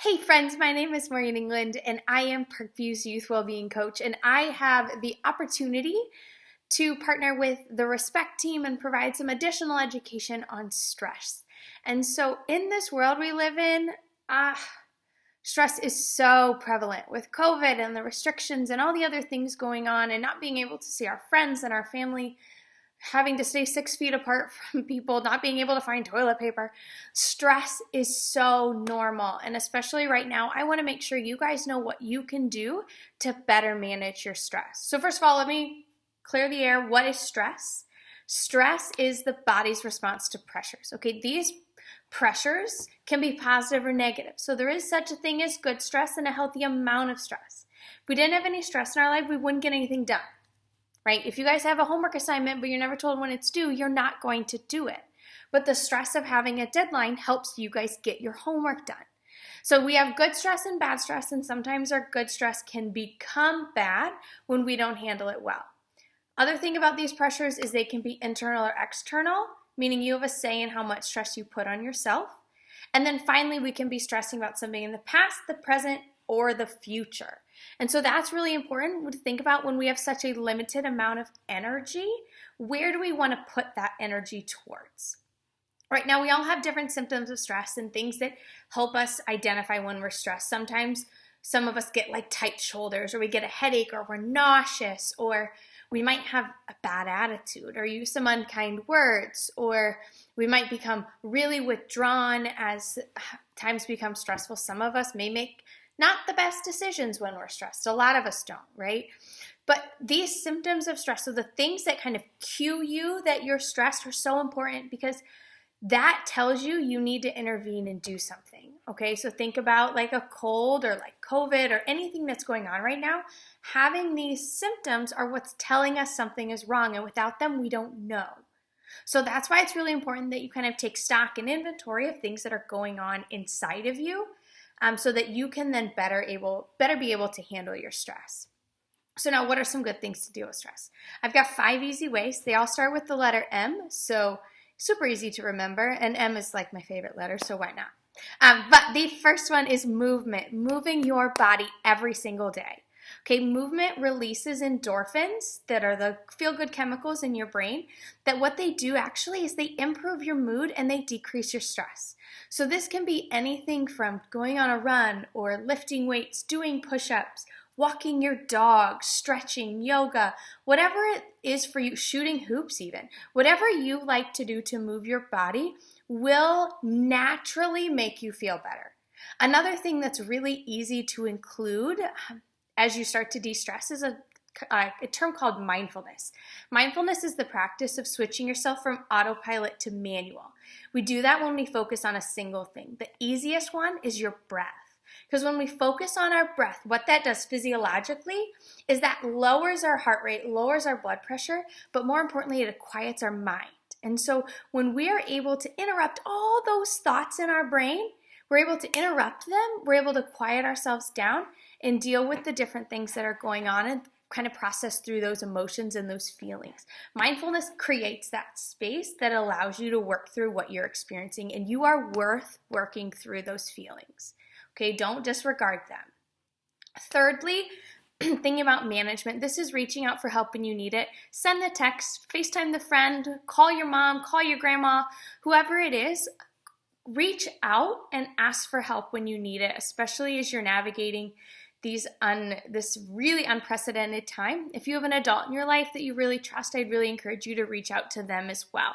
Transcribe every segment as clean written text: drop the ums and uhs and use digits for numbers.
Hey friends, my name is Maureen England and I am Parkview's Youth Wellbeing Coach, and I have the opportunity to partner with the Respect team and provide some additional education on stress. And so in this world we live in, stress is so prevalent with COVID and the restrictions and all the other things going on, and not being able to see our friends and our family, having to stay 6 feet apart from people, not being able to find toilet paper. Stress is so normal. And especially right now, I want to make sure you guys know what you can do to better manage your stress. So first of all, let me clear the air. What is stress? Stress is the body's response to pressures. Okay, these pressures can be positive or negative. So there is such a thing as good stress and a healthy amount of stress. If we didn't have any stress in our life, we wouldn't get anything done. Right? If you guys have a homework assignment but you're never told when it's due, you're not going to do it. But the stress of having a deadline helps you guys get your homework done. So we have good stress and bad stress, and sometimes our good stress can become bad when we don't handle it well. Other thing about these pressures is they can be internal or external, meaning you have a say in how much stress you put on yourself. And then finally, we can be stressing about something in the past, the present, or the future. And so that's really important to think about when we have such a limited amount of energy. Where do we want to put that energy towards? Right now, we all have different symptoms of stress and things that help us identify when we're stressed. Sometimes some of us get like tight shoulders, or we get a headache, or we're nauseous, or we might have a bad attitude or use some unkind words, or we might become really withdrawn as times become stressful. Some of us may make not the best decisions when we're stressed. A lot of us don't, right? But these symptoms of stress, so the things that kind of cue you that you're stressed, are so important, because that tells you you need to intervene and do something, okay? So think about like a cold or like COVID or anything that's going on right now. Having these symptoms are what's telling us something is wrong, and without them, we don't know. So that's why it's really important that you kind of take stock and inventory of things that are going on inside of you, so that you can then better be able to handle your stress. So now, what are some good things to deal with stress? I've got 5 easy ways. They all start with the letter M, so super easy to remember, and M is like my favorite letter, so why not? But the first one is movement, moving your body every single day. Okay, movement releases endorphins, that are the feel-good chemicals in your brain, that what they do actually is they improve your mood and they decrease your stress. So this can be anything from going on a run or lifting weights, doing push-ups, walking your dog, stretching, yoga, whatever it is for you, shooting hoops even. Whatever you like to do to move your body will naturally make you feel better. Another thing that's really easy to include as you start to de-stress is a term called mindfulness. Mindfulness is the practice of switching yourself from autopilot to manual. We do that when we focus on a single thing. The easiest one is your breath. Because when we focus on our breath, what that does physiologically is that lowers our heart rate, lowers our blood pressure, but more importantly, it quiets our mind. And so when we are able to interrupt all those thoughts in our brain, we're able to interrupt them, we're able to quiet ourselves down and deal with the different things that are going on and kind of process through those emotions and those feelings. Mindfulness creates that space that allows you to work through what you're experiencing, and you are worth working through those feelings. Okay, don't disregard them. Thirdly, thinking about management, this is reaching out for help when you need it. Send the text, FaceTime the friend, call your mom, call your grandma, whoever it is. Reach out and ask for help when you need it, especially as you're navigating this really unprecedented time. If you have an adult in your life that you really trust, I'd really encourage you to reach out to them as well.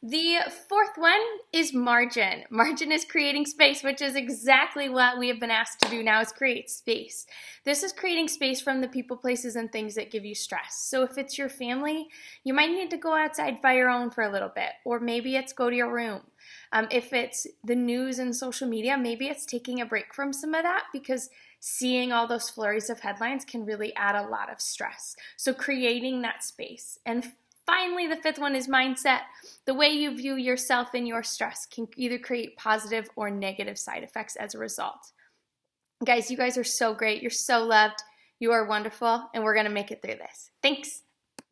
The fourth one is margin. Margin is creating space, which is exactly what we have been asked to do now, is create space. This is creating space from the people, places, and things that give you stress. So if it's your family, you might need to go outside by your own for a little bit, or maybe it's go to your room. If it's the news and social media, maybe it's taking a break from some of that, because seeing all those flurries of headlines can really add a lot of stress. So creating that space. And finally, the fifth one is mindset. The way you view yourself and your stress can either create positive or negative side effects as a result. Guys, you guys are so great. You're so loved. You are wonderful, and we're going to make it through this. Thanks.